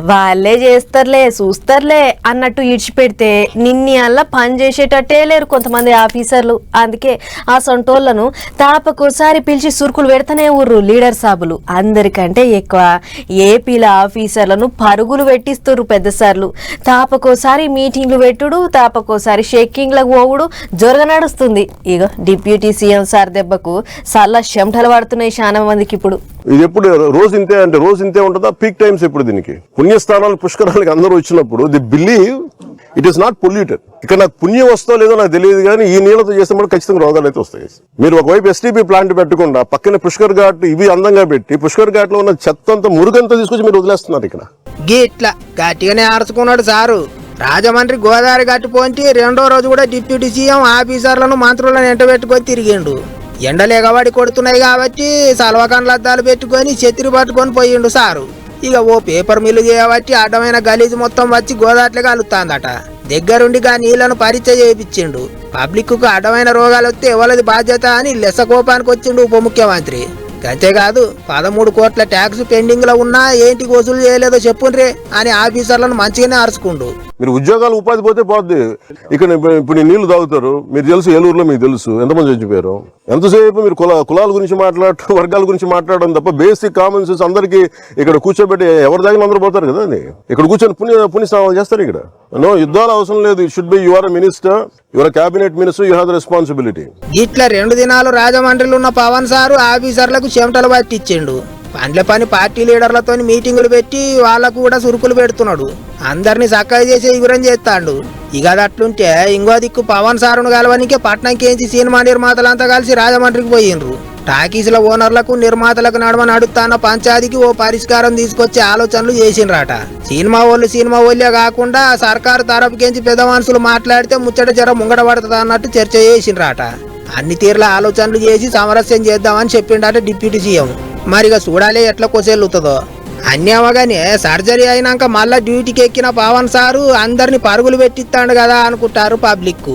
వాళ్ళే చేస్తారులే చూస్తారులే అన్నట్టు ఇడిచిపెడితే నిన్ని అలా పని చేసేటట్టే లేరు కొంతమంది ఆఫీసర్లు. అందుకే ఆ సొంటోళ్లను తాపకోసారి పిలిచి సురుకులు పెడతానే ఊర్రు లీడర్ సాబులు. అందరికంటే ఎక్కువ ఏపీల ఆఫీసర్లను పరుగులు పెట్టిస్తుర్రు పెద్దసార్లు. తాపకోసారి మీటింగ్లు పెట్టుడు, తాపకోసారి షెక్కింగ్లకు పోవుడు జొరగ నడుస్తుంది. ఇక డిప్యూటీ సీఎం సార్ దెబ్బకు సల్ల చెమటలు పడుతున్నాయి చాలా మందికి. ఇప్పుడు ఇది ఎప్పుడు రోజు ఇంతే అంటే రోజు ఇంతే ఉంటుందా? పీక్ టైమ్స్ ఎప్పుడు దీనికి పుణ్యస్థానాలు పుష్కరాలకి అందరూ వచ్చినప్పుడు the believe it is not polluted. ఇక్కడ నాకు పుణ్యం వస్తో లేదో నాకు తెలియదు, కానీ ఈ నీళ్ళతో చేస్తే ఖచ్చితంగా రోగాలు అయితే వస్తాయి. మీరు ఒకవైపు ఎస్టీపీ ప్లాంట్ పెట్టకుండా పక్కన పుష్కర్ ఘాట్ ఇవి అందంగా పెట్టి పుష్కర్ ఘాట్ లో ఉన్న చెత్త అంతా మురుగంతా తీసుకొచ్చి మీరు వదిలేస్తున్నారు. ఇక్కడ ఇట్లా గట్టిగానే ఆర్చుకున్నాడు సారు. రాజమండ్రి గోదావరి గట్టు పోంటి రెండో రోజు కూడా డిప్యూటీ సీఎం ఆఫీసర్లను మంత్రులను ఎంటబెట్టుకొని తిరిగిండు. ఎండలు ఎగబడి కొడుతున్నాయి కాబట్టి సల్వకాన్ల అద్దాలు పెట్టుకొని చెత్తిరి పట్టుకొని పోయిండు సారు. ఇక ఓ పేపర్ మిల్లు చేయబట్టి అడ్డమైన గలీజు మొత్తం వచ్చి గోదాట్లే కలుగుతాందట. దగ్గరుండి గా నీళ్లను పరీక్ష చేయించిండు. పబ్లిక్ కు అడ్డమైన రోగాలు వస్తే ఎవరిది బాధ్యత అని లెస్స కోపానికి వచ్చిండు ఉప ముఖ్యమంత్రి. అంతేకాదు 13 కోట్ల ట్యాక్స్ పెండింగ్ లో ఉన్నా ఏంటి వసూలు చేయలేదో చెప్పుండ్రే అని ఆఫీసర్లను మంచిగానే అరుచుకుండు. మీరు ఉద్యోగాలు ఉపాధి పోతే పోద్ది. ఇక్కడ ఇప్పుడు నీళ్లు తాగుతారు. మీరు తెలుసు ఏలూరులో మీకు తెలుసు ఎంతమంది చచ్చిపోయారు. ఎంతసేపు మీరు కులాల గురించి మాట్లాడటం, వర్గాల గురించి మాట్లాడడం తప్ప బేసిక్ కామన్ సెన్స్ అందరికి ఇక్కడ కూర్చోబెట్టి ఎవరి దగ్గర అందరూ పోతారు కదా. ఇక్కడ కూర్చొని పుణ్యస్నానాలు చేస్తారు. ఇక్కడ నో యుద్ధాలు అవసరం లేదు. It should be your minister, your cabinet minister, you have the responsibility. ఇట్లా 2 దినాలు రాజమండ్రిలో ఉన్న పవన్ సారు ఆఫీసర్లకు చెమటలు పట్టించిండు. పండ్ల పని పార్టీ లీడర్లతో మీటింగులు పెట్టి వాళ్ళకు కూడా సురుకులు పెడుతున్నాడు. అందరినీ చక్కగా చేసే ఇగురం చేస్తాడు. ఇక అట్లుంటే ఇంకో దిక్కు పవన్ సారును కలవనికే పట్నంకేంచి సినిమా నిర్మాతలంతా కలిసి రాజమండ్రికి పోయిండ్రు. టాకీసుల ఓనర్లకు నిర్మాతలకు నడమ నడుస్తున్న పంచాయతీకి ఓ పరిష్కారం తీసుకొచ్చే ఆలోచనలు చేసిండ్రట. సినిమా వాళ్ళే కాకుండా సర్కారు తరపుకేంచి పెద్ద మనుషులు మాట్లాడితే ముచ్చట జర ముంగడ పడుతుంది అన్నట్టు చర్చ చేసిండ్రట. అన్ని తీర్ల ఆలోచనలు చేసి సమరస్యం చేద్దామని చెప్పిండట డిప్యూటీ సీఎం. మరిగా చూడాలి ఎట్లా కొసేలుతుందో. అన్నీ అవగానే సర్జరీ అయినాక మళ్ళా డ్యూటీకి ఎక్కిన పవన్ సారు అందరిని పరుగులు పెట్టిస్తాడు కదా అనుకుంటారు పబ్లిక్.